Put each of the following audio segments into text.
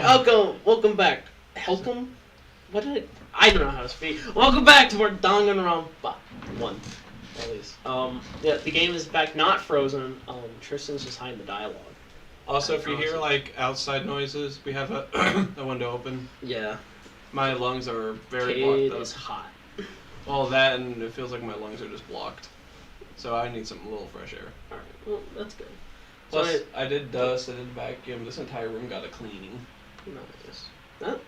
welcome back. Welcome? What did I don't know how to speak. Welcome back to more Danganronpa 1, at least. Yeah, the game is back, not frozen. Tristan's just hiding the dialogue. Also, if you hear, like, outside noises, we have a, a window open. Yeah. My lungs are very It blocked up. is hot. Well, that, and it feels like my lungs are just blocked. So I need some little fresh air. Alright, well, that's good. Plus, I did dust, I did vacuum. This entire room got a cleaning. Nice.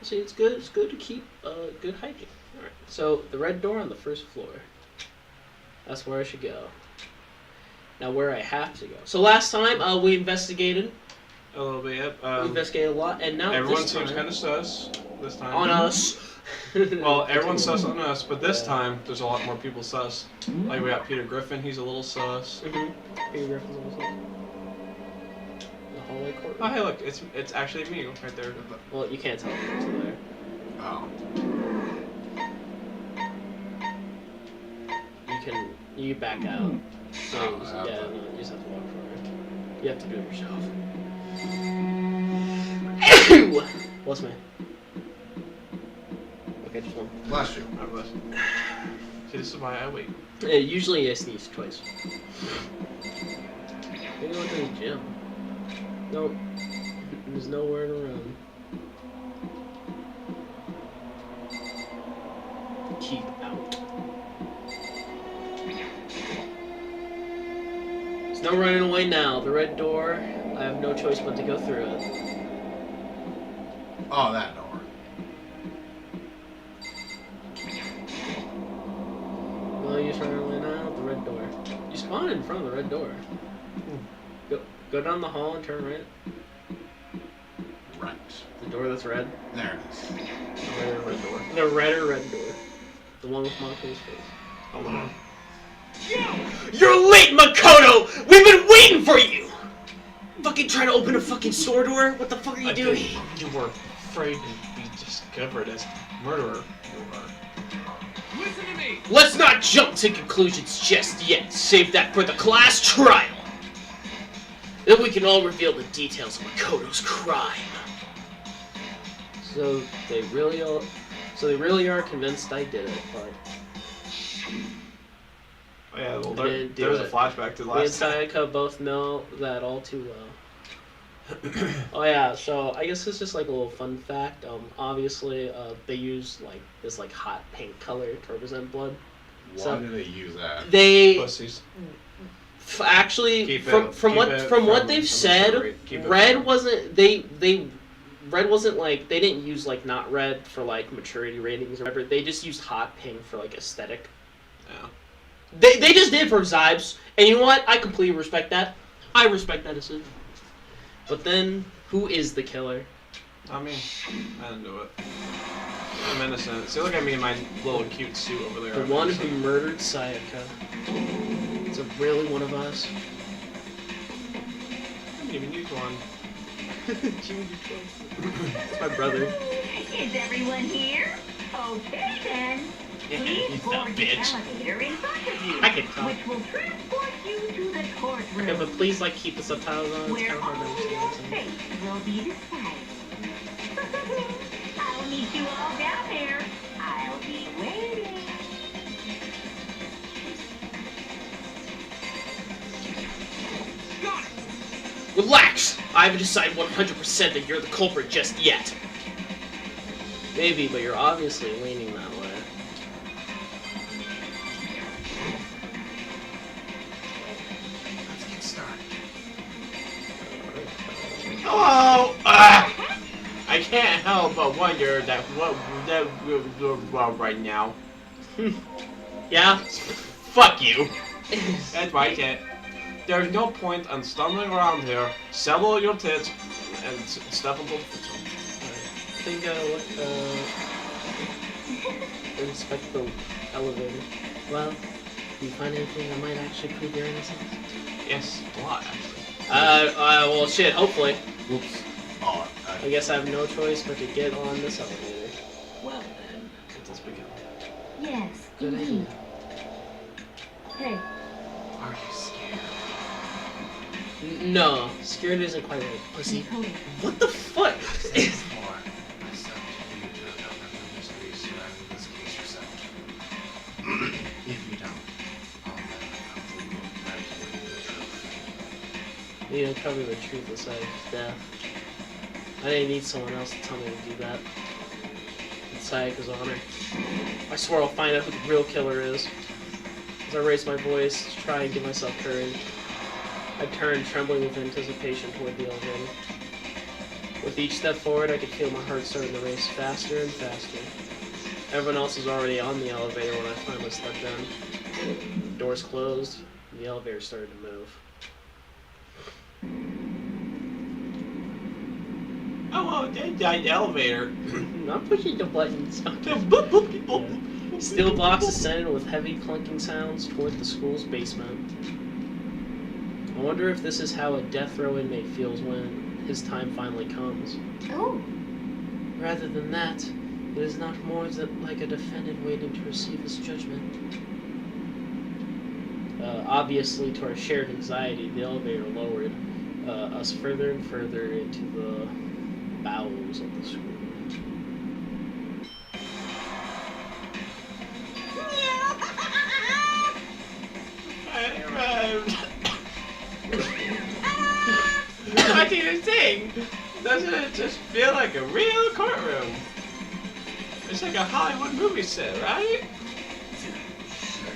See, it's good. It's good to keep good hygiene. All right. So the red door on the first floor. That's where I should go. Now, where I have to go. So last time we investigated. A little bit, yep. We investigated a lot, and now everyone this seems time, kind of sus this time. on us. Well, everyone's sus on us, but this time there's a lot more people sus. Like we got Peter Griffin, he's a little sus. Peter Griffin's also sus. The hallway court. Oh, hey, look, it's actually me right there. Well, you can't tell from there. Oh. You back out. So Oh, yeah, no, you just have to walk forward. You have to do it yourself. Bless me. Okay, just one. Bless you. God bless. See, this is why I wait. Yeah, usually I sneeze twice. Maybe I went to the gym. Nope. There's nowhere to run. Keep out. There's no running away now. The red door, I have no choice but to go through it. Oh, that door. Well, you're trying to run out the red door. You spawn in front of the red door. Go down the hall and turn right. Right. The door that's red. There it is. The red door. The redder red door. The one with Makoto's face. Oh, wow. You're late, Makoto! We've been waiting for you! Fucking trying to open a fucking store door? What the fuck are you doing? You were afraid to be discovered as murderer. You were. Listen to me! Let's not jump to conclusions just yet. Save that for the class trial. Then we can all reveal the details of Makoto's crime. So they really are convinced I did it, but Oh, yeah, well, didn't do there was a it. flashback to the me and last time. Sayaka both know that all too well. Oh yeah, so I guess it's just like a little fun fact. Obviously, they use like this like hot pink color to represent blood. Why So- do they use that? They Pussies. actually, Keep from it- from keep what it from what from- they've from said, the keep it red from- wasn't red wasn't like they didn't use like not red for like maturity ratings or whatever. They just used hot pink for like aesthetic. Yeah. They just did for vibes, and you know what? I completely respect that. I respect that decision. But then, who is the killer? Not me. I didn't do it. I'm innocent. See, look at me in my little cute suit over there. The I'm one innocent. who murdered Sayaka. Is it really one of us? I didn't even use one. It's my brother. Is everyone here? Okay then. Please You board dumb the bitch. elevator in front of you, I can tell. which will transport you to the courtroom, Okay, but please like keep the subtitles on. It's where kind of hard to only your understand. fate will be decided. I'll meet you all down there. I'll be waiting. Got it! Relax! I haven't decided 100% that you're the culprit just yet. Maybe, but you're obviously leaning that way. Let's get started. Hello! I can't help but wonder that right now. Yeah? Fuck you. That's why I can't. There's no point on stumbling around here, settle your tits, and step until the foot's I think inspect the elevator. Well, do you find anything that might actually prove your innocence? Yes, a lot actually. Well, shit, hopefully. Whoops. Oh, I guess I have no choice but to get on this elevator. Well then, let us begin. Yes, Good indeed. idea. Hey, are you scared? No, scared isn't quite right, pussy. Makoto, What the fuck? said before, I suck to you to uncover the mysteries surrounding this case yourself. If you don't, I'll never come right to the truth. You uncover the truth aside of death. I didn't need someone else to tell me to do that. It's Sayaka's honor. I swear I'll find out who the real killer is. As I raise my voice to try and give myself courage, I turned, trembling with anticipation, toward the elevator. With each step forward, I could feel my heart starting to race faster and faster. Everyone else was already on the elevator when I finally stepped in. The doors closed, and the elevator started to move. Oh, well, the elevator. I'm pushing the buttons. Boop, boop, boop, boop. Steel blocks ascended with heavy clunking sounds toward the school's basement. I wonder if this is how a death row inmate feels when his time finally comes. Oh, Rather than that, it is not more than like a defendant waiting to receive his judgment. Obviously, to our shared anxiety, the elevator lowered us further and further into the bowels of the school. I arrived. What do you think? Doesn't it just feel like a real courtroom? It's like a Hollywood movie set, right?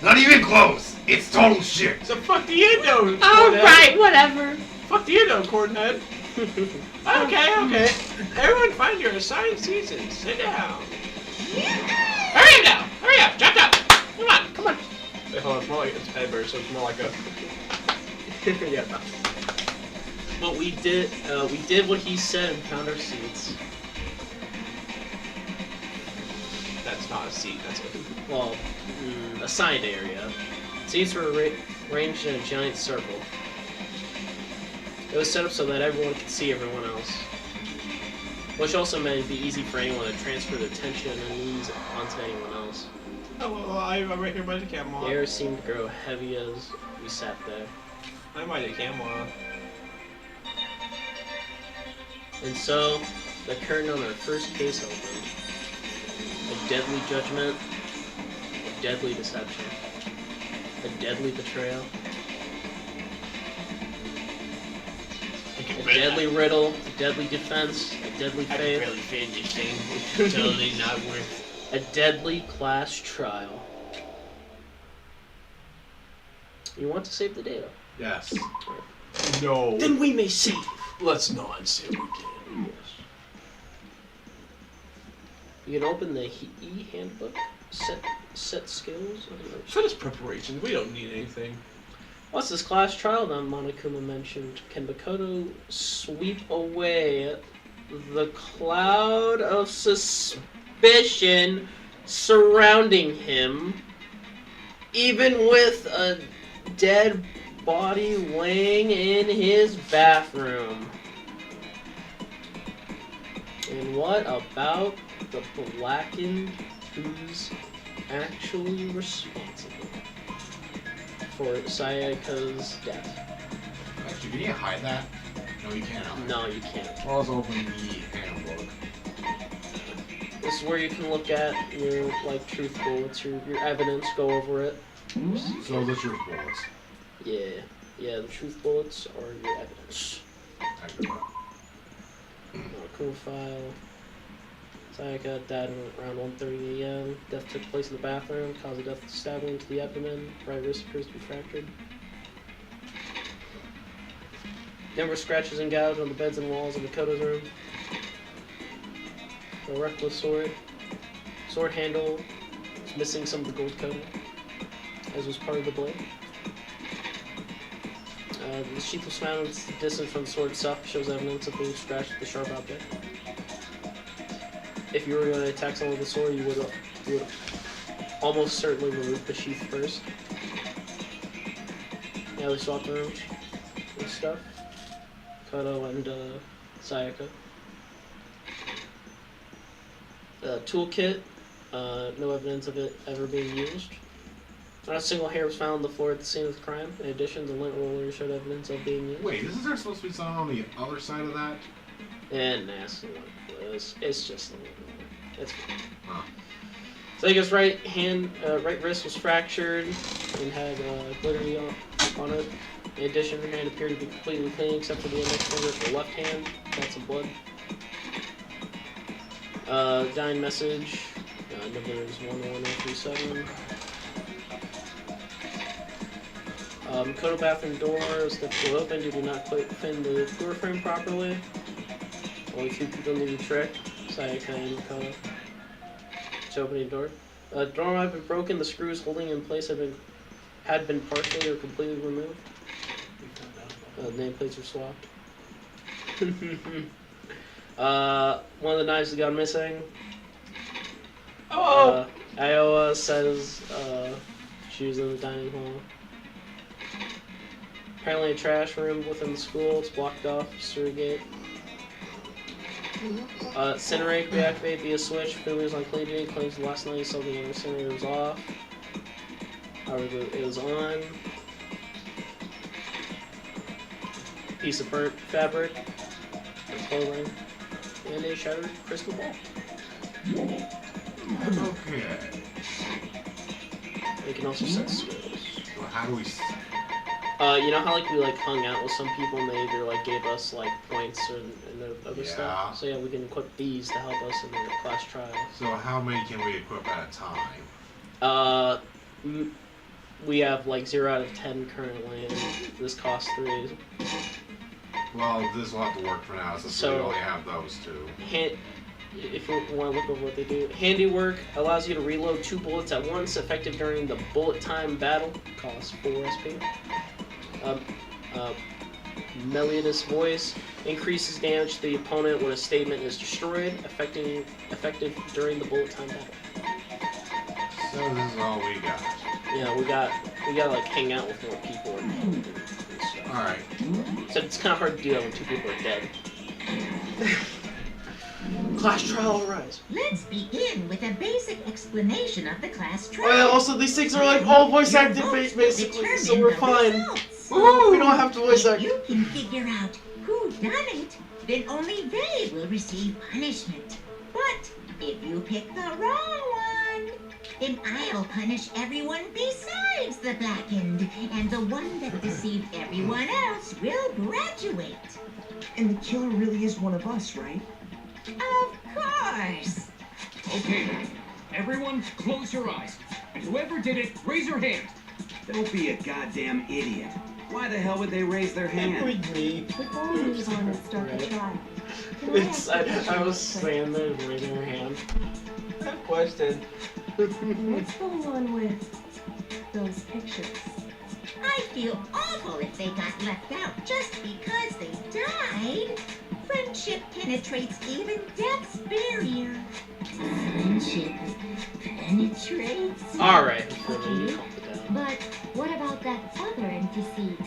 Not even close! It's total shit! So fuck do you know, Cornhead? Alright, whatever. Fuck do you know, Cornhead? Okay. Everyone find your assigned seats and sit down. Hurry up now! Hurry up! Jump up! Come on! Wait, hold on. It's more like it's Edward, so it's more like a... Yeah. But we did what he said and found our seats. That's not a seat, that's a... Well, assigned area. Seats were arranged in a giant circle. It was set up so that everyone could see everyone else, which also meant it'd be easy for anyone to transfer their attention and ease onto anyone else. Oh, well, I'm right here by the camera. The air seemed to grow heavy as we sat there. I'm by the camera. And so, the curtain on our first case opened. A deadly judgment, a deadly deception, a deadly betrayal, a deadly riddle, a deadly defense, a deadly I faith, can barely fit this thing. It's totally not worth a deadly class trial. You want to save the data? Yes. it. No. Then we may save. Let's not say we did. Yes. You can open the e-handbook, set skills. I don't know. For this preparation, we don't need anything. What's this class trial that Monokuma mentioned? Can Makoto sweep away the cloud of suspicion surrounding him, even with a dead body laying in his bathroom? And what about the blackened who's actually responsible for Sayaka's death? Actually, can you hide that? No, you can't. No, you can't. Well, let's open the handbook. This is where you can look at your truth bullets, your evidence, go over it. So the truth bullets. Yeah, the truth bullets are your evidence. I do that. Cool file. Sayaka died around 1:30 a.m. Death took place in the bathroom. Cause of death: stabbing to the abdomen. Right wrist appears to be fractured. Numerous scratches and gouges on the beds and walls of Makoto's room. A reckless sword. Sword handle is missing some of the gold coating, as was part of the blade. The sheath was found distant from the sword itself, shows evidence of being scratched with a sharp object. If you were going to attack someone with a sword, you would almost certainly remove the sheath first. Yeah, we swapped rooms and stuff. Koto and Sayaka. Toolkit, no evidence of it ever being used. Not a single hair was found on the floor at the scene of the crime. In addition, the lint roller showed evidence of being used. Wait, isn't there supposed to be something on the other side of that? And nasty like this. It's just a little more. That's good. Huh. So I guess right wrist was fractured and had glittery on it. In addition, her hand appeared to be completely clean except for the index finger of the left hand. Got some blood. Dying message. Number is 11037. Kodo bathroom doors that flew open due to not fin the door frame properly. Only 2 people need to trick. Sayaka and Kodo. To opening the door. Door had been broken. The screws holding in place had been partially or completely removed. Nameplates were swapped. One of the knives has gone missing. Oh! Iowa says she was in the dining hall. Apparently a trash room within the school. It's blocked off. Sewer gate. Incinerate reactivate via switch. Fingers on clean duty. Claims last night he saw the incinerator was off. However, it was on. Piece of burnt fabric. Clothing. And a shattered crystal ball. Okay. They can also set skills. Well, how do we... You know how like we like hung out with some people and they either like gave us like points and other stuff? So yeah, we can equip these to help us in the class trial. So how many can we equip at a time? We have like 0 out of 10 currently, and this costs 3. Well, this will have to work for now, since we only have those 2. If you want to look over what they do, handiwork allows you to reload 2 bullets at once, effective during the bullet time battle. Costs 4 SP. Melodious voice increases damage to the opponent when a statement is destroyed, effective during the bullet time battle. So this is all we got. Yeah, we gotta like hang out with more people and stuff. Alright. So it's kind of hard to do that when 2 people are dead. Class trial arise. Let's begin with a basic explanation of the class trial. Oh yeah, also these things are like all voice acted basically, so we're fine. Woo! We don't have to voice act. If you can figure out who done it, then only they will receive punishment. But if you pick the wrong one, then I'll punish everyone besides the blackened, and the one that deceived everyone else will graduate. And the killer really is one of us, right? Of course. Okay then, everyone close your eyes. And whoever did it, raise your hand. Don't be a goddamn idiot. Why the hell would they raise their hand? Me. Before we move on and start the trial, can It's ask you I was a saying that raising her hand. I have a question. What's going on with those pictures? I feel awful if they got left out just because they died. Friendship penetrates even death's barrier. Friendship penetrates? Alright, before we calm it down. But what about that other empty seat?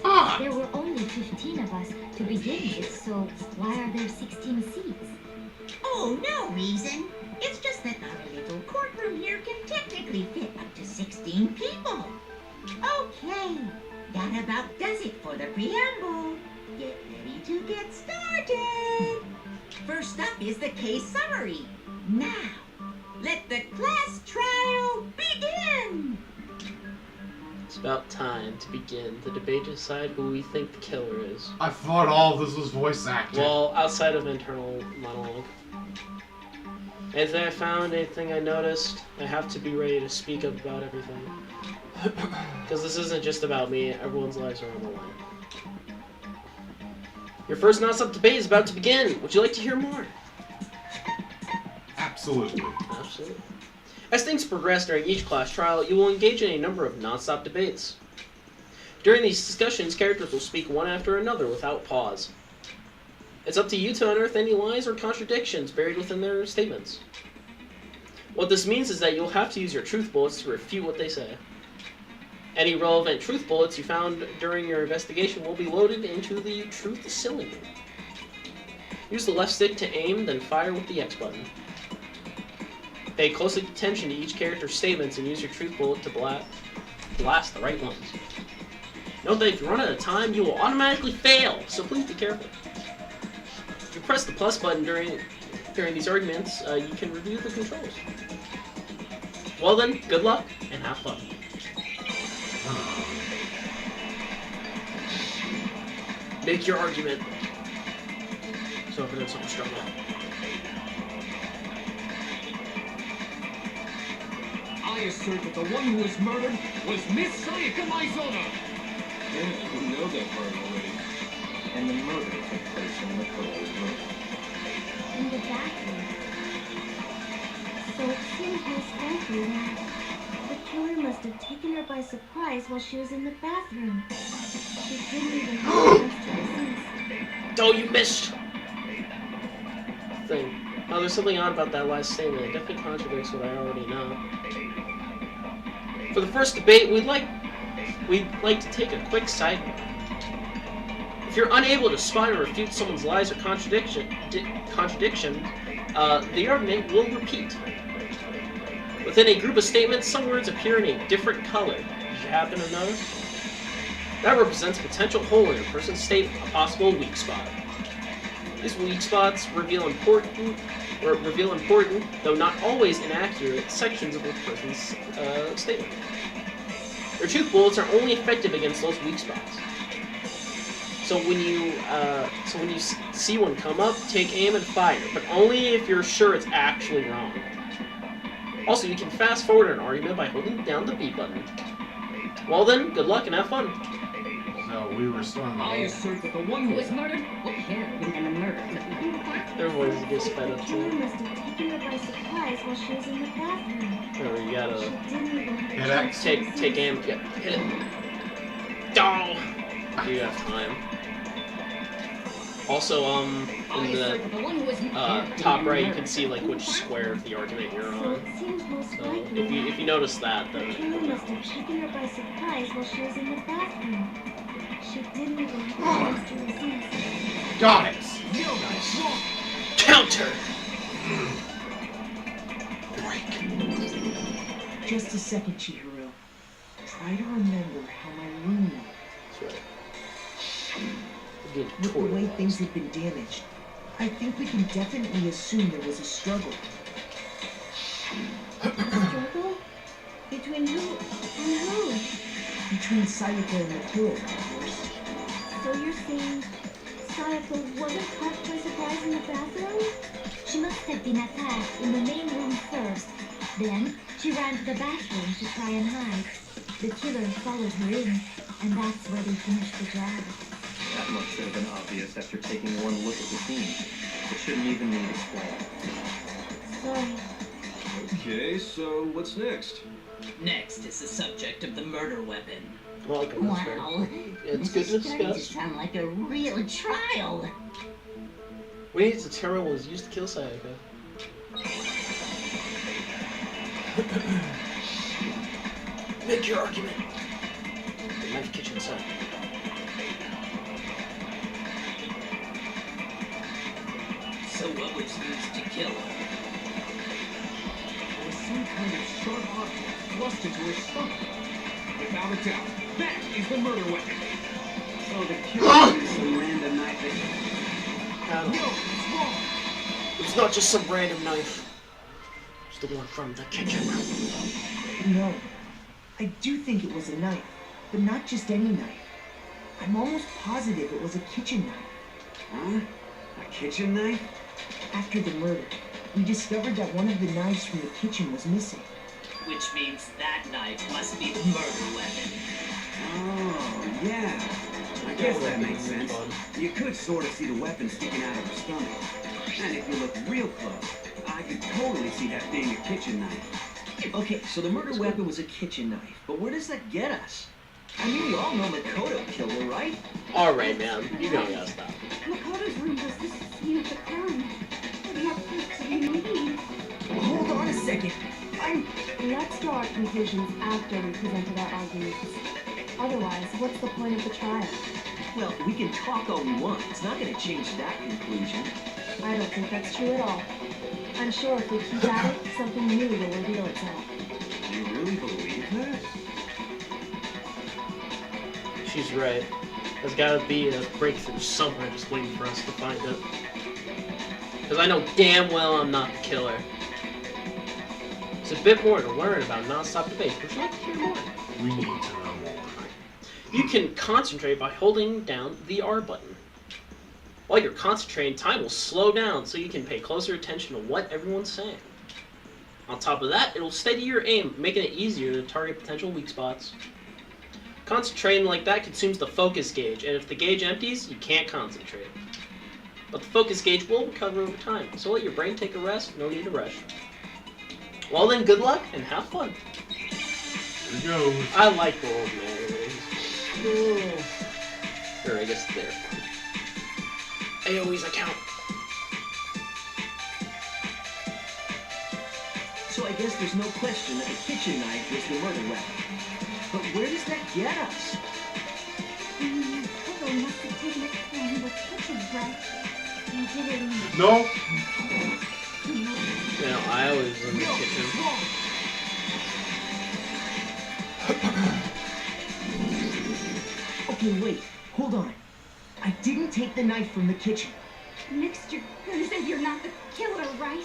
Ah! There were only 15 of us to begin with, so why are there 16 seats? Oh, no reason. It's just that our little courtroom here can technically fit up to 16 people. Okay, that about does it for the preamble. Get ready to get started. First up is the case summary. Now, let the class trial begin. It's about time to begin the debate to decide who we think the killer is. I thought all of this was voice acted. Well, outside of internal monologue. Anything I found, anything I noticed, I have to be ready to speak up about everything. Because this isn't just about me, everyone's lives are on the line. Your first non-stop debate is about to begin. Would you like to hear more? Absolutely. Absolutely. As things progress during each class trial, you will engage in a number of non-stop debates. During these discussions, characters will speak one after another without pause. It's up to you to unearth any lies or contradictions buried within their statements. What this means is that you'll have to use your truth bullets to refute what they say. Any relevant truth bullets you found during your investigation will be loaded into the truth cylinder. Use the left stick to aim, then fire with the X button. Pay close attention to each character's statements and use your truth bullet to blast the right ones. Note that if you run out of time, you will automatically fail, so please be careful. If you press the plus button during these arguments, you can review the controls. Well then, good luck, and have fun. Make your argument. So if it's some struggle. I assert that the one who was murdered was Miss Sayaka Maizona. Yeah, we know that part already. And the murder took place in Makoto's room. In the bathroom. So it seems most likely that the killer must have taken her by surprise while she was in the bathroom. She didn't even have to resist. Oh, you missed! Thing. Oh, there's something odd about that last statement. It definitely contradicts what I already know. For the first debate, we'd like to take a quick sidebar. If you're unable to spot or refute someone's lies or contradictions, the argument will repeat. Within a group of statements, some words appear in a different color. Did you happen to notice? That represents a potential hole in a person's statement, a possible weak spot. These weak spots reveal important, though not always inaccurate, sections of a person's statement. Their truth bullets are only effective against those weak spots. So when you see one come up, take aim and fire, but only if you're sure it's actually wrong. Also, you can fast forward an argument by holding down the B button. Well then, good luck and have fun. So we were still in the I hole. assert that the one who was murdered was him in the murder. Their voices get sped The up killer too. must have taken her by surprise while she was in the bathroom. Or you She gotta didn't even have Hit a chance to take resist. aim. Yeah, hit it. Oh, you have time. Also, in the top right, you can see like which square of the argument you're So on. it seems most So likely if you notice that, the then killer must have taken her by surprise while she was in the bathroom. She didn't even have a chance to resist. Got it! No, guys, wrong. counter. Just a second, Chihiro. Try to remember how my room was. That's right. You're getting With the way torn. things have been damaged, I think we can definitely assume there was a struggle. Struggle? Between who and who? Between Sayaka and the killer, of course. So you're saying Sayaka wasn't caught by surprise in the bathroom? She must have been attacked in the main room first. Then she ran to the bathroom to try and hide. The killer followed her in, and that's where they finished the job. That much should have been obvious after taking one look at the scene. It shouldn't even need explaining. Sorry. Okay, so what's next? Next is the subject of the murder weapon. Welcome. That's right. Wow. It's good to This is starting to discuss. sound like a real trial. We need to determine what was used to kill Sayaka. Make your argument. The knife kitchen set. So what was used to kill her? There was some kind of sharp object thrust into her stomach. Without a doubt, that is the murder weapon. So the killer used some random knife No, it's wrong. It's not just some random knife. It's the one from the kitchen. No. I do think it was a knife, but not just any knife. I'm almost positive it was a kitchen knife. Huh? A kitchen knife? After the murder, we discovered that one of the knives from the kitchen was missing. Which means that knife must be the murder weapon. Oh, yeah. I guess that makes sense. You could sort of see the weapon sticking out of her stomach. And if you look real close, I could totally see that being a kitchen knife. Okay, so the murder weapon was a kitchen knife, but where does that get us? I mean, we all know Makoto killed her, right? Alright, man. You know you gotta stop. Makoto's room was the scene of the crime. We have proof to be moving. Hold on a second. Let's draw our conclusions after we presented our arguments. Otherwise, what's the point of the trial? Well, we can talk all we want. It's not going to change that conclusion. I don't think that's true at all. I'm sure if we keep at it, something new will reveal itself. Do you really believe that? she's right. There's gotta be a breakthrough somewhere just waiting for us to find it. Because I know damn well I'm not the killer. There's a bit more to learn about non-stop debate. Would you like to hear more? We need to know more. You can concentrate by holding down the R button. While you're concentrating, time will slow down so you can pay closer attention to what everyone's saying. On top of that, it'll steady your aim, making it easier to target potential weak spots. Concentrating like that consumes the focus gauge, and if the gauge empties, you can't concentrate. But the focus gauge will recover over time, so let your brain take a rest, no need to rush. Well then, good luck, and have fun. Here we go. I like the old man. Or I guess they're fun. AoE's account. So I guess there's no question that the kitchen knife was the murder weapon. But where does that get us? Coco must have taken it from the kitchen, right? You did it in the... No. You know, I always was in the kitchen. Okay, wait. Hold on. I didn't take the knife from the kitchen. Next, you're gonna say you're not the killer, right?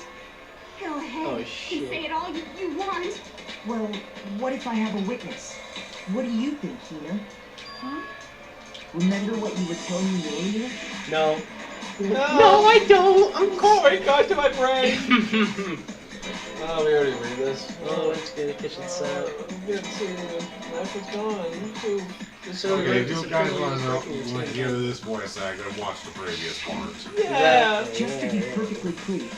Go ahead Oh, and shit. say it all you want. Well, what if I have a witness? What do you think, Tina? Huh? Remember what you were telling me earlier? No. No, I don't! Oh my god, to my brain! Oh, we already read this. Oh, let's get a kitchen set. Good to knife is gone. So Okay, if you guys want to hear this voice actor, watch the previous part. Yeah. Just to be perfectly clear,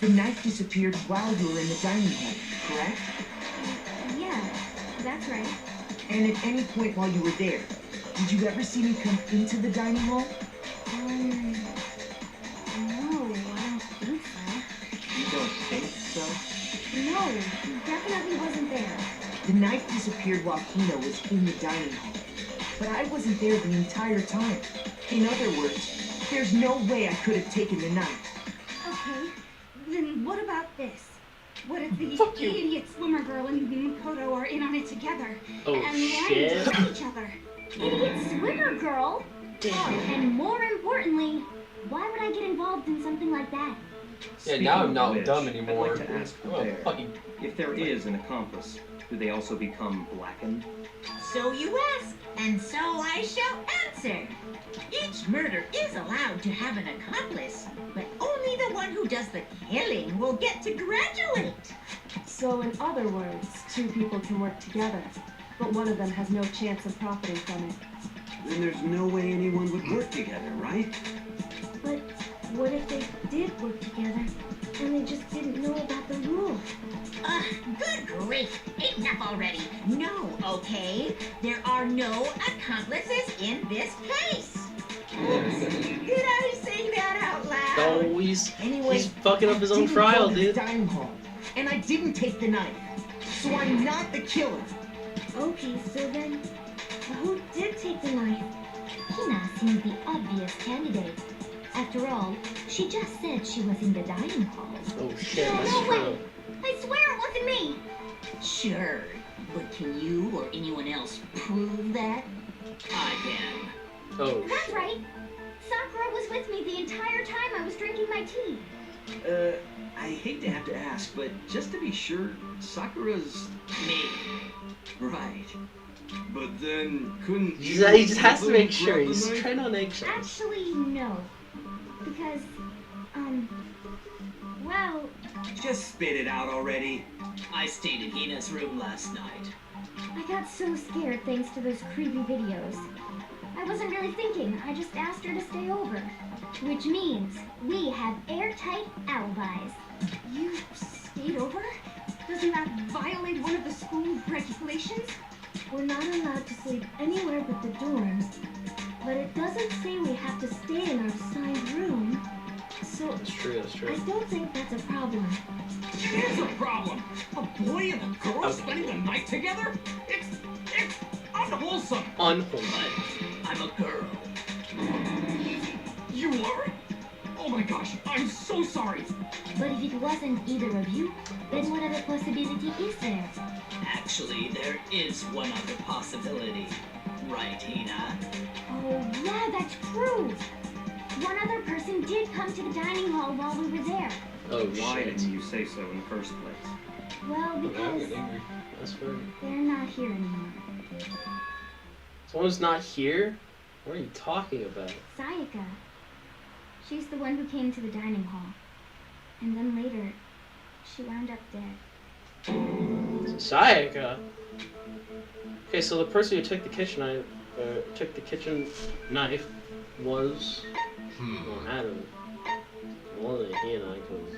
the knife disappeared while you were in the dining hall, correct? Yeah, that's right. And at any point while you were there, did you ever see me come into the dining hall? No, I don't think so. You don't think so? No, he definitely wasn't there. The knife disappeared while Kino was in the dining hall. But I wasn't there the entire time. In other words, there's no way I could have taken the knife. Okay, then what about this? What if the Fuck you. idiot swimmer girl and Makoto are in on it together? Oh, and shit. lying to each other? Idiot swimmer girl? Damn. And more importantly, why would I get involved in something like that? Yeah, now I'm not Speaking of dumb which, anymore. I'd like to ask Oh, there, fucking if there is an accomplice, do they also become blackened? So you ask, and so I shall answer. Each murder is allowed to have an accomplice, but only the one who does the killing will get to graduate. So in other words, two people can work together, but one of them has no chance of profiting from it. Then there's no way anyone would work together, right? But what if they did work together and they just didn't know about the rule? Good grief, enough already. No, okay? There are no accomplices in this case. Did I say that out loud? No, he's Anyway, fucking up his I own didn't trial, go to the dude. dining hall, and I didn't take the knife. So I'm not the killer. Okay, so then, who did take the knife? Hina seems the obvious candidate. After all, she just said she was in the dining hall. Oh shit, No, that's no, true. wait. I swear it wasn't me. Sure, but can you or anyone else prove that? I can. Oh That's shit. right. Sakura was with me the entire time I was drinking my tea. I hate to have to ask, but just to be sure, Sakura's... Me. Right. But then, couldn't He you just has to make sure. grab the He's knife? trying on eggshells. Actually, no. Because, well, Just spit it out already. I stayed in Hina's room last night. I got so scared thanks to those creepy videos. I wasn't really thinking. I just asked her to stay over. Which means we have airtight alibis. You stayed over? Doesn't that violate one of the school regulations? We're not allowed to sleep anywhere but the dorms. But it doesn't say we have to stay in our assigned room. So That's true, that's I true. don't think that's a problem. It is a problem. A boy and a girl Okay. spending the night together? It's unwholesome. Unholy. But I'm a girl. You are? Oh my gosh, I'm so sorry. But if it wasn't either of you, then what other possibility is there? Actually, there is one other possibility. right, Hina? Oh, yeah, that's true. One other person did come to the dining hall while we were there. Oh, Why shit. didn't you say so in the first place? Well, I'm because getting angry. That's fair. they're not here anymore. Someone's not here? What are you talking about? Sayaka. She's the one who came to the dining hall. And then later, she wound up dead. Sayaka? Okay, so the person who took the kitchen knife was well, Adam. More than he and I, because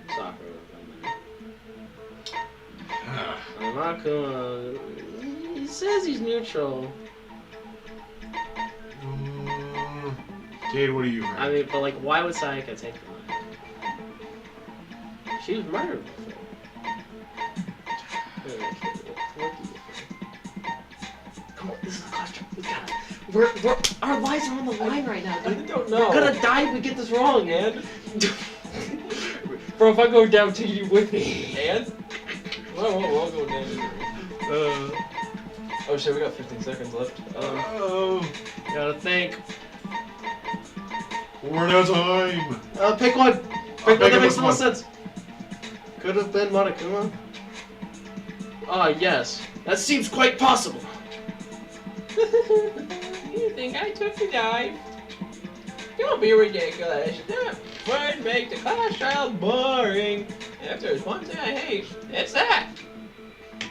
Sakura would have been there. Makuma, he says he's neutral. Cade, what do you think? I mean, but like, why would Sayaka take the knife? She was murdered before. What do you think? Come on, this is the class trip. We gotta. We're our lives are on the line right now, I dude. don't know. We're gonna die if we get this wrong, man. Bro, if I go down, take you with me. And? We'll go down. Oh shit, we got 15 seconds left. Gotta think. We're out of time. Pick one. Pick one that makes the most one. sense. Could have been Monokuma. Ah, yes. That seems quite possible. You think I took the knife? Don't be ridiculous. That would make the class trial boring. If there's one thing I hate, it's that.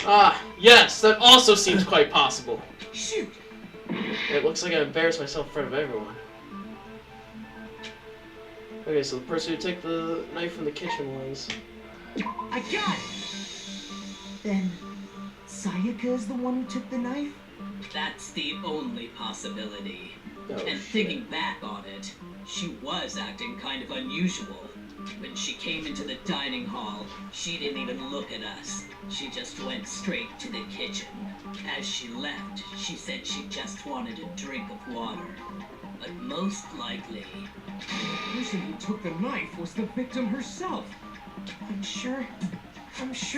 Ah, yes, that also seems quite possible. Shoot! It looks like I embarrassed myself in front of everyone. Okay, so the person who took the knife from the kitchen was... I got it! Then, Sayaka is the one who took the knife? That's the only possibility. Oh, And shit. thinking back on it, she was acting kind of unusual. When she came into the dining hall, she didn't even look at us. She just went straight to the kitchen. As she left, she said she just wanted a drink of water. But most likely... The person who took the knife was the victim herself. I'm sure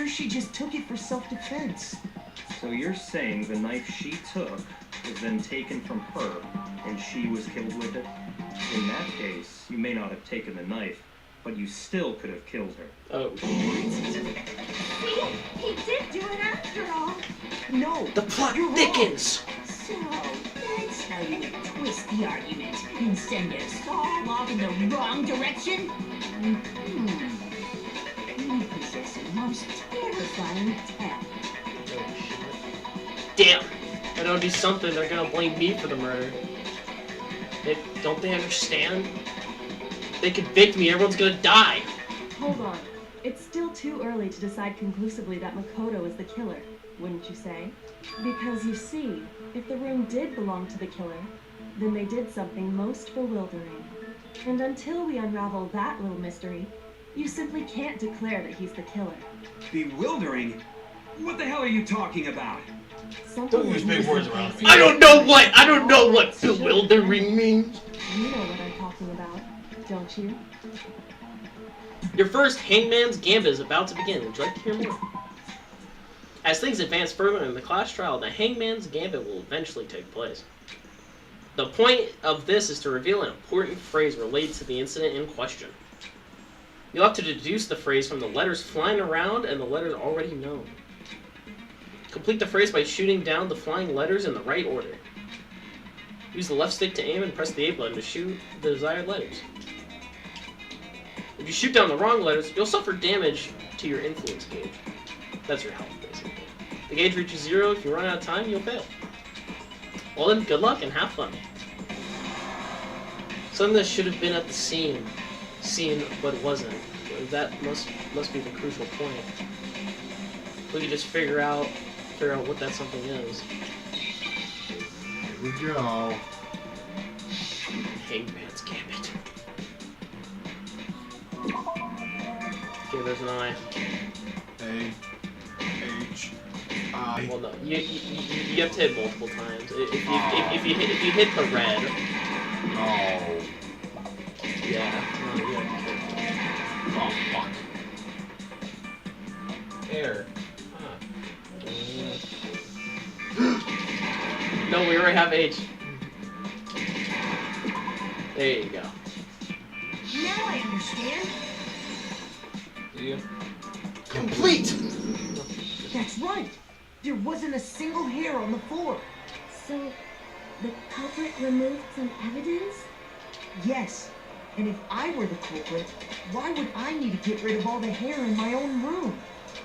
she just took it for self-defense. So you're saying the knife she took was then taken from her, and she was killed with it? In that case, you may not have taken the knife, but you still could have killed her. Oh, See? He did do it after all. No! the plot You're wrong. thickens! So, that's how you twist the argument and send us all off in the wrong direction? You possess a most terrifying talent. Damn! If I don't do something, they're gonna blame me for the murder. Don't they understand? They convict me, everyone's gonna die! Hold on. It's still too early to decide conclusively that Makoto is the killer, wouldn't you say? Because you see, if the room did belong to the killer, then they did something most bewildering. And until we unravel that little mystery, you simply can't declare that he's the killer. Bewildering? What the hell are you talking about? Something Don't use that big moves words in around place me. I don't know what bewildering means! You know what I'm talking about, don't you? Your first Hangman's Gambit is about to begin. Would you like to hear more? As things advance further in the class trial, the Hangman's Gambit will eventually take place. The point of this is to reveal an important phrase related to the incident in question. You'll have to deduce the phrase from the letters flying around and the letters already known. Complete the phrase by shooting down the flying letters in the right order. Use the left stick to aim and press the A button to shoot the desired letters. If you shoot down the wrong letters, you'll suffer damage to your influence gauge. That's your health, basically. The gauge reaches 0. If you run out of time, you'll fail. Well then, good luck and have fun. Something that should have been at the scene, but wasn't. That must be the crucial point. We can just figure out what that something is. Here we go. Hangman's Gambit. Okay, there's an I. A H I. Well, no, you have to hit multiple times. If you hit the red, No. yeah, no, you have to hit Oh fuck. Air. No, we already have have H. There you go. Now I understand. Do you? Complete! That's right. There wasn't a single hair on the floor. So, the culprit removed some evidence? Yes. And if I were the culprit, why would I need to get rid of all the hair in my own room?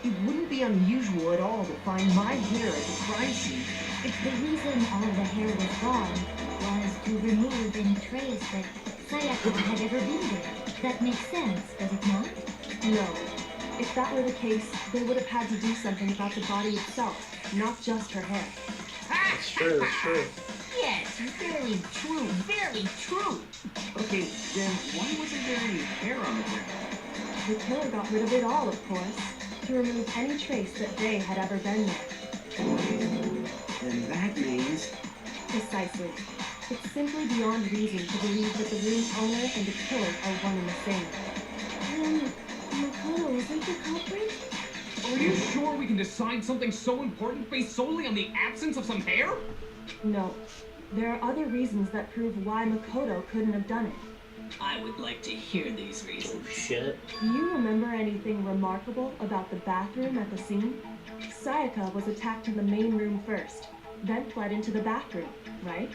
It wouldn't be unusual at all to find my hair at the crime scene. If the reason all the hair was gone was to remove any trace that Sayaka had ever been there, that makes sense, does it not? No. If that were the case, they would have had to do something about the body itself, not just her hair. That's true, that's true. Yes, very true, very true. Okay, then why wasn't there any hair on the ground? The killer got rid of it all, of course, to remove any trace that they had ever been there. Then that means... Precisely. It's simply beyond reason to believe that the room's owner and the killer are one and the same. Then, Makoto isn't the culprit? Are you sure we can decide something so important based solely on the absence of some hair? No. There are other reasons that prove why Makoto couldn't have done it. I would like to hear these reasons. Oh, shit. Do you remember anything remarkable about the bathroom at the scene? Sayaka was attacked in the main room first, then fled into the bathroom, right?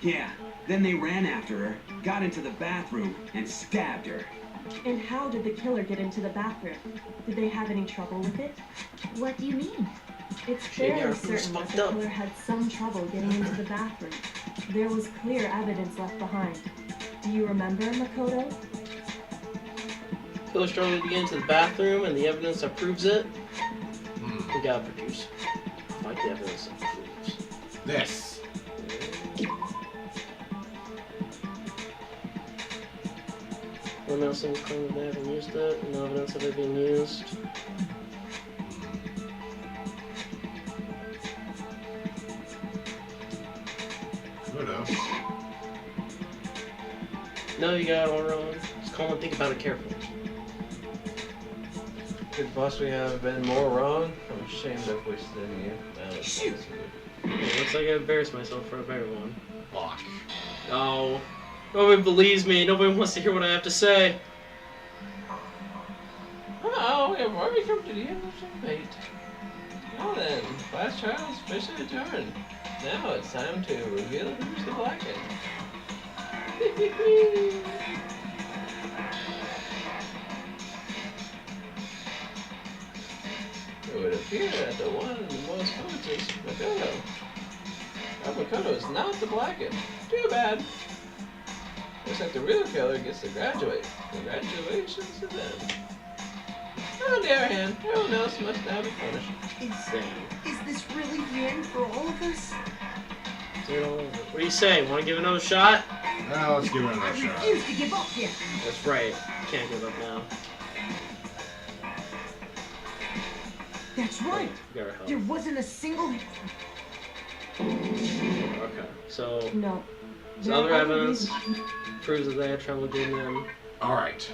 Yeah, then they ran after her, got into the bathroom, and stabbed her. And how did the killer get into the bathroom? Did they have any trouble with it? What do you mean? It's Shit, fairly everything's certain that fucked the up. killer had some trouble getting into the bathroom. There was clear evidence left behind. Do you remember, Makoto? Killer struggled to get into the bathroom, and the evidence that proves it, we gotta produce. Fight the evidence that proves. This. One else in the claim that they haven't used it, no evidence of it being used. Could have. No, you got it all wrong. Just call and think about it carefully. Could possibly have been more wrong. I'm ashamed I've wasted any of you. Shoot. It looks like I embarrassed myself for a better one. Fuck. No. Nobody believes me. Nobody wants to hear what I have to say. Oh, we have already come to the end of some fate. Now then, last child's officially returned. Now it's time to reveal who's the blackened. It would appear that the one and the most covetous, Makoto. Makoto is not the blackened. Too bad. Looks like the real killer gets to graduate. Congratulations to them. On the other hand, everyone else must now be punished. Is this really the end for all of us? What do you say? Want to give another shot? Now let's give it I another shot. refuse to give up yet. That's right. Can't give up now. That's right. You got our help. There wasn't a single... Okay, so No. So There other are evidence reasons. proves that they had trouble getting in. Alright.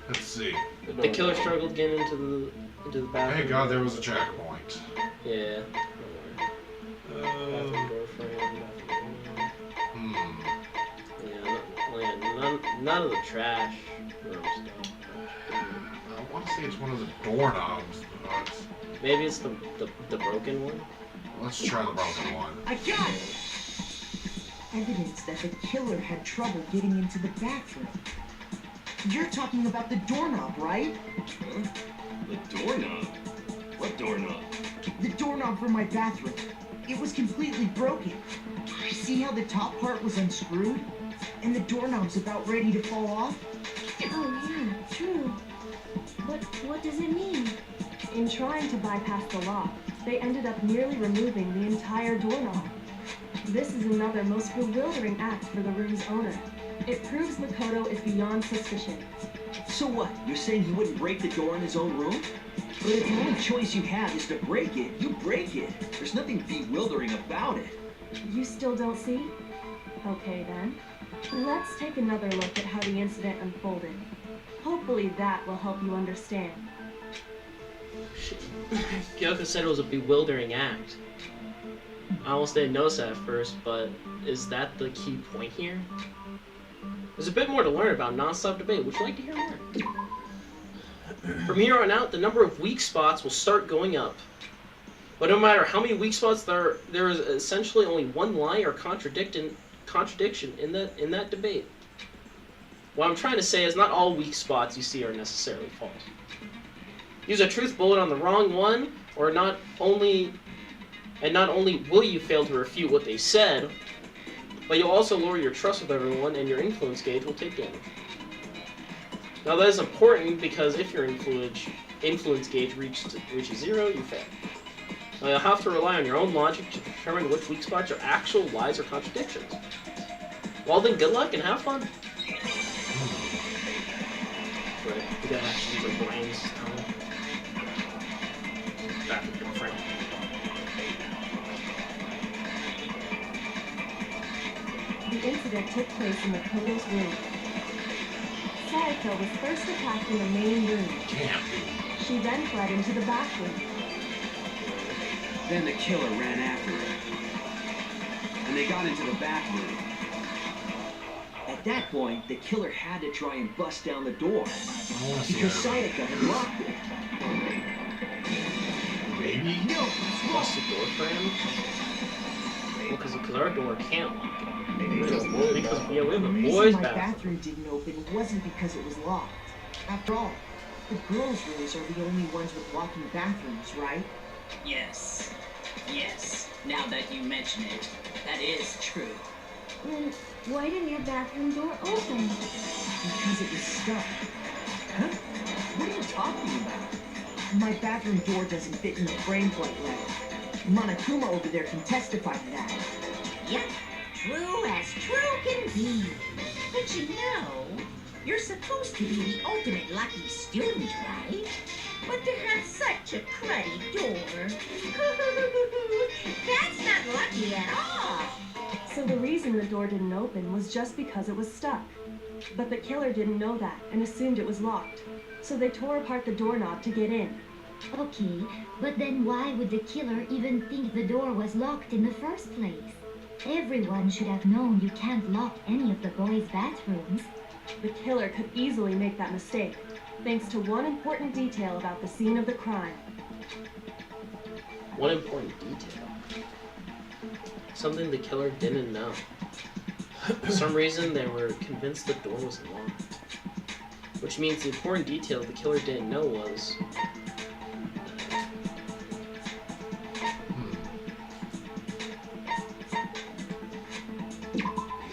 Let's see. The killer struggled getting into the bathroom. Thank God there was a checkpoint. Yeah. Bathroom door frame. Bathroom door. Yeah, none of the trash room stuff. I want to say it's one of the doorknobs, but Maybe it's the broken one. let's try the broken one. I got it! Evidence that the killer had trouble getting into the bathroom. You're talking about the doorknob, right? Huh? The doorknob? What doorknob? The doorknob for my bathroom. It was completely broken. See how the top part was unscrewed? And the doorknob's about ready to fall off? Oh yeah, true. But what does it mean? In trying to bypass the lock, they ended up nearly removing the entire doorknob. This is another most bewildering act for the room's owner. It proves Makoto is beyond suspicion. So what? You're saying he wouldn't break the door in his own room? But if the only choice you have is to break it, you break it. There's nothing bewildering about it. You still don't see? Okay then. Let's take another look at how the incident unfolded. Hopefully that will help you understand. Kyoko said it was a bewildering act. I almost didn't notice that at first, but is that the key point here? There's a bit more to learn about non-stop debate. Would you like to hear more? From here on out, the number of weak spots will start going up. But no matter how many weak spots there is essentially only one lie or contradiction in that debate. What I'm trying to say is not all weak spots you see are necessarily false. Use a truth bullet on the wrong one, or not only will you fail to refute what they said, but you'll also lower your trust with everyone, and your influence gauge will take damage. Now that is important because if your influence gauge reaches 0, you fail. Now you'll have to rely on your own logic to determine which weak spots are actual lies or contradictions. Well then, good luck and have fun. Right, we gotta actually use our brains this time. Back with your friend. The incident took place in Makoto's room. Sayaka was first attacked in the main room. Can't be. She then fled into the bathroom. Then the killer ran after her. And they got into the bathroom. At that point, the killer had to try and bust down the door. Because Sayaka had locked it. Maybe? No, Bust the door for him? Well, because our door can't lock it. Because we have a The boys' reason my bathroom. bathroom didn't open wasn't because it was locked. After all, the girls' rooms are the only ones with locking bathrooms, right? Yes. Yes. Now that you mention it, that is true. Then why didn't your bathroom door open? Because it was stuck. Huh? What are you talking about? My bathroom door doesn't fit in the frame quite right. Monokuma over there can testify to that. Yep, true as true can be. But you know, you're supposed to be the ultimate lucky student, right? But to have such a cruddy door, that's not lucky at all. So the reason the door didn't open was just because it was stuck. But the killer didn't know that and assumed it was locked. So they tore apart the doorknob to get in. Okay, but then why would the killer even think the door was locked in the first place? Everyone should have known you can't lock any of the boys' bathrooms. The killer could easily make that mistake, thanks to one important detail about the scene of the crime. One important detail. Something the killer didn't know. For some reason, they were convinced the door was locked. Which means the important detail the killer didn't know was...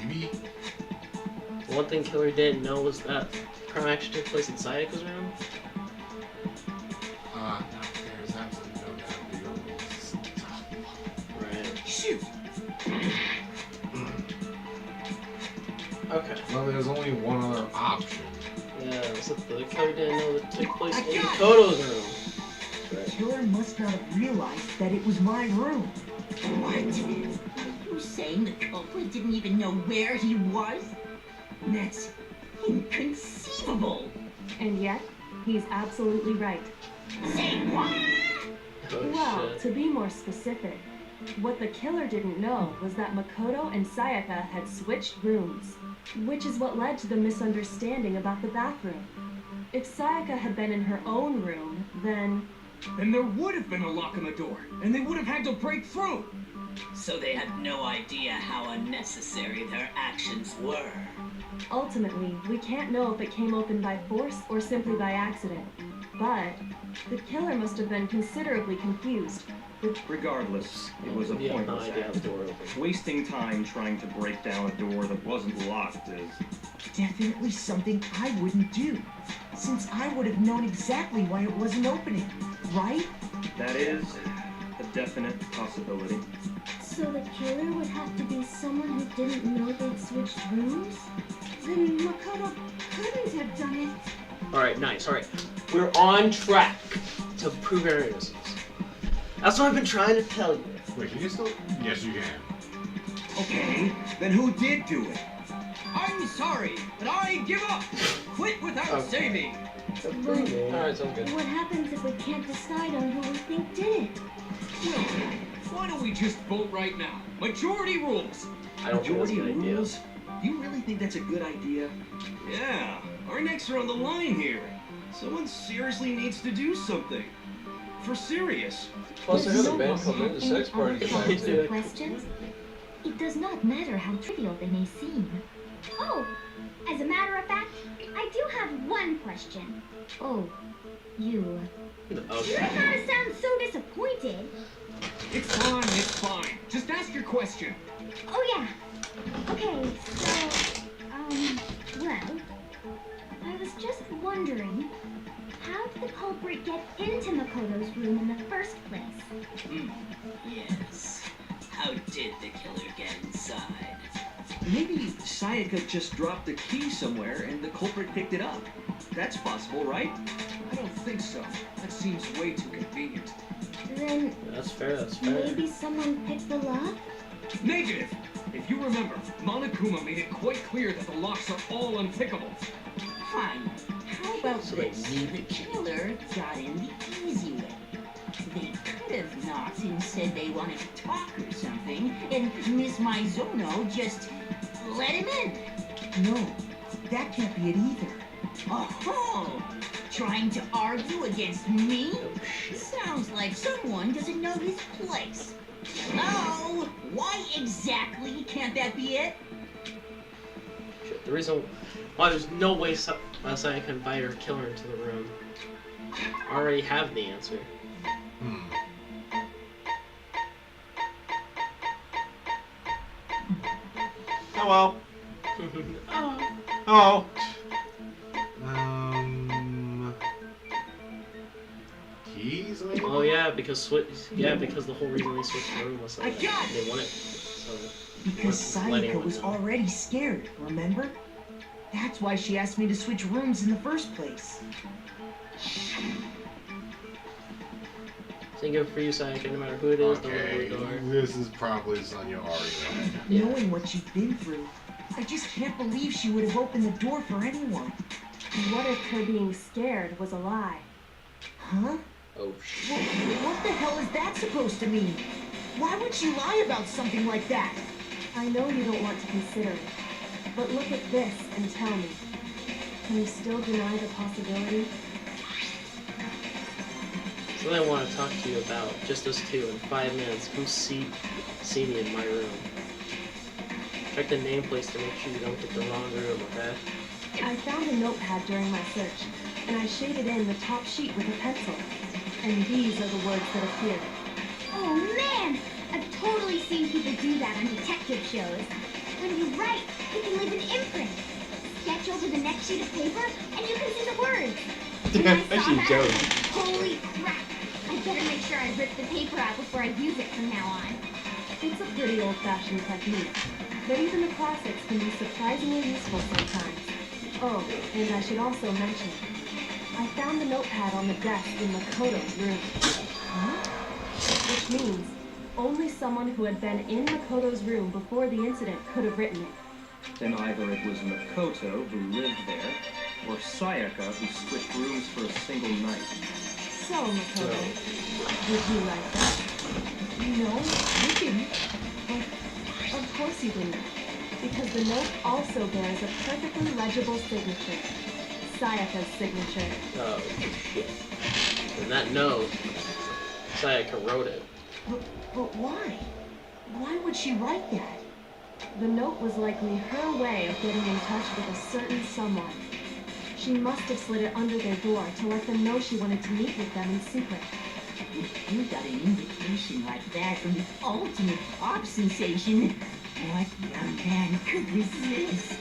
Maybe? The one thing killer didn't know was that the crime actually took place in Sayaka's room. No, there's absolutely no doubt. Right. Shoot! Okay. Well, there's only one other option. Yeah, so the killer didn't know that took place I in got it. Makoto's room. The killer must not have realized that it was my room. What? Are you saying the culprit didn't even know where he was? That's inconceivable. And yet, he's absolutely right. Say what? Oh, Well, shit. to be more specific, what the killer didn't know was that Makoto and Sayaka had switched rooms, which is what led to the misunderstanding about the bathroom. If Sayaka had been in her own room, then... Then there would have been a lock on the door, and they would have had to break through. So they had no idea how unnecessary their actions were. Ultimately, we can't know if it came open by force or simply by accident. But the killer must have been considerably confused. Regardless, it was a We have no pointless idea how the act. door opened. Wasting time trying to break down a door that wasn't locked is... Definitely something I wouldn't do, since I would have known exactly why it wasn't opening, right? That is a definite possibility. So the killer would have to be someone who didn't know they'd switched rooms? Then Makoto couldn't have done it. Alright, nice. Alright. We're on track to prove our innocence. That's what I've been trying to tell you. Wait, can you still? Yes, you can. Okay, then who did do it? I'm sorry, but I give up. Quit without Okay. saving. Alright, sounds good. What happens if we can't decide on who we think did it? Well, Why don't we just vote right now? Majority rules. I don't think that's a Majority good idea. rules? You really think that's a good idea? Yeah, our necks are on the line here. Someone seriously needs to do something. For serious. Plus, I Does got a no band one called have the any Sex Party other tonight, comments too. or questions? It does not matter how trivial they may seem. Oh, as a matter of fact, I do have one question. Oh, you. You Okay. kind of sound so disappointed. It's fine. Just ask your question. Oh yeah. Okay, so, well, I was just wondering, how did the culprit get into Makoto's room in the first place? Yes. How did the killer get inside? Maybe Sayaka just dropped the key somewhere and the culprit picked it up. That's possible, right? I don't think so. That seems way too convenient. Then That's fair, that's fair. maybe someone picked the lock? Negative! If you remember, Monokuma made it quite clear that the locks are all unpickable. Fine. How about So they this? need The killer got in the easy way. They could have knocked and said they wanted to talk or something, and Miss Maizono just let him in. No, that can't be it either. Oh, trying to argue against me? Sounds like someone doesn't know his place. Oh, why exactly can't that be it? Shit, the reason why there's no way Sayaka can invite her killer into the room. I already have the answer. Hello. Oh. Hello. Keys, maybe? Oh yeah, because because the whole reason they switched the room was so I that got they wanted so Because let anyone Sayaka was know. already scared, remember? That's why she asked me to switch rooms in the first place. Same good for you, Sayaka, no matter who it is, don't open Okay, the door. this is probably something you already read. Yeah. Knowing what she'd been through, I just can't believe she would have opened the door for anyone. What if her being scared was a lie? Huh? Oh shit. What the hell is that supposed to mean? Why would she lie about something like that? I know you don't want to consider it, but look at this and tell me. Can you still deny the possibility? So I want to talk to you about just us two in 5 minutes. Come see me in my room. Check the nameplates to make sure you don't get the wrong room, okay? I found a notepad during my search, and I shaded in the top sheet with a pencil. And these are the words that appeared. Oh man! I've totally seen people do that on detective shows. When you write, you can leave an imprint. Sketch over the next sheet of paper, and you can see the words. When I saw Actually, that, Joe. I was like, holy crap! I better make sure I rip the paper out before I use it from now on. It's a pretty old-fashioned technique, but even the classics can be surprisingly useful sometimes. Oh, and I should also mention, I found the notepad on the desk in Makoto's room. Huh? Which means only someone who had been in Makoto's room before the incident could have written it. Then either it was Makoto who lived there, or Sayaka who switched rooms for a single night. So, Makoto, would you like that? No, I didn't. But of course you didn't, because the note also bears a perfectly legible signature. Sayaka's signature. Oh shit. And that note, Sayaka wrote it. But why? Why would she write that? The note was likely her way of getting in touch with a certain someone. She must have slid it under their door to let them know she wanted to meet with them in secret. If you got an invitation like that from the ultimate pop sensation, what young man could resist?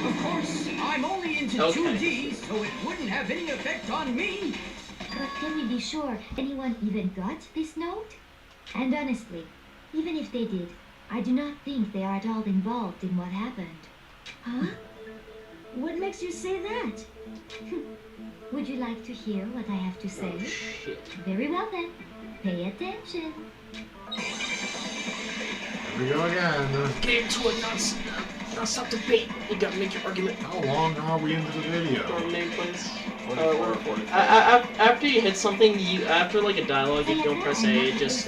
Of course, I'm only into Okay. 2D, so it wouldn't have any effect on me. But can we be sure anyone even got this note? And honestly, even if they did, I do not think they are at all involved in what happened. Huh? What makes you say that? Would you like to hear what I have to say? Oh shit. Very well then. Pay attention. Here we go again. Get into it, nuts. Now stop the debate. You gotta make your argument. How long are we into the video? Or nameplates. 44, 45. After you hit something, after like a dialogue, if you don't press A, it just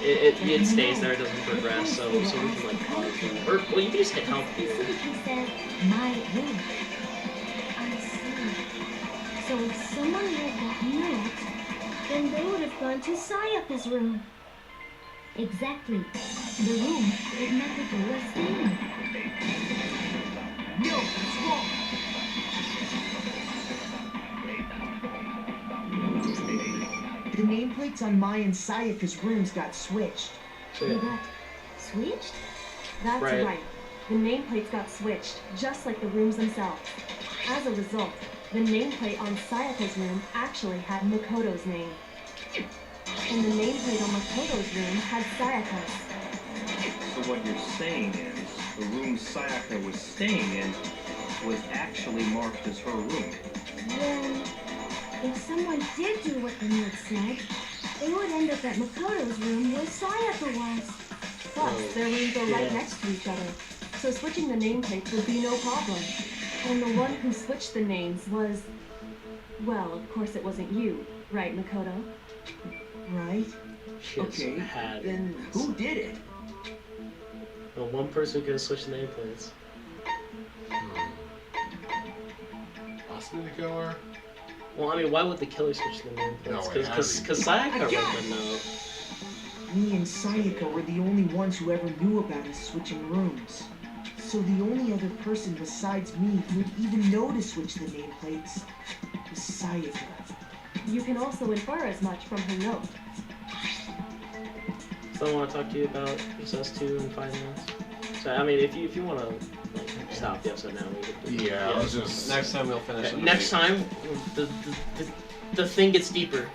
it stays there. It doesn't progress. So we can like pause it. Or well, you can just hit help. Specifically said, my room. I see. So if someone read that note, then they would have gone to Sayaka's room. Exactly. The room that Makoto was staying in. No, it's wrong. The nameplates on Mai and Sayaka's rooms got switched. They got switched? That's Right. right. The nameplates got switched, just like the rooms themselves. As a result, the nameplate on Sayaka's room actually had Makoto's name. And the nameplate on Makoto's room had Sayaka's. So what you're saying is, the room Sayaka was staying in was actually marked as her room. Then, if someone did do what the note said, they would end up at Makoto's room where Sayaka was. Plus, their rooms are right Yeah. next to each other, so switching the nameplates would be no problem. And the one who switched the names was... Well, of course it wasn't you, right, Makoto? Right? She has Okay, had then who did it? the one person who could have switched nameplates. Possibly the killer? Well, I mean, why would the killer switch the nameplates? No, it had to be. Because Sayaka I read got the note. Me and Sayaka were the only ones who ever knew about us switching rooms. So the only other person besides me who would even know to switch the nameplates was Sayaka. You can also infer as much from her note. So I want to talk to you about Recess 2 in 5 minutes. So, I mean, if you want to like, stop the episode now, we could. Yeah, let's just... Next time we'll finish. Next time, the thing gets deeper.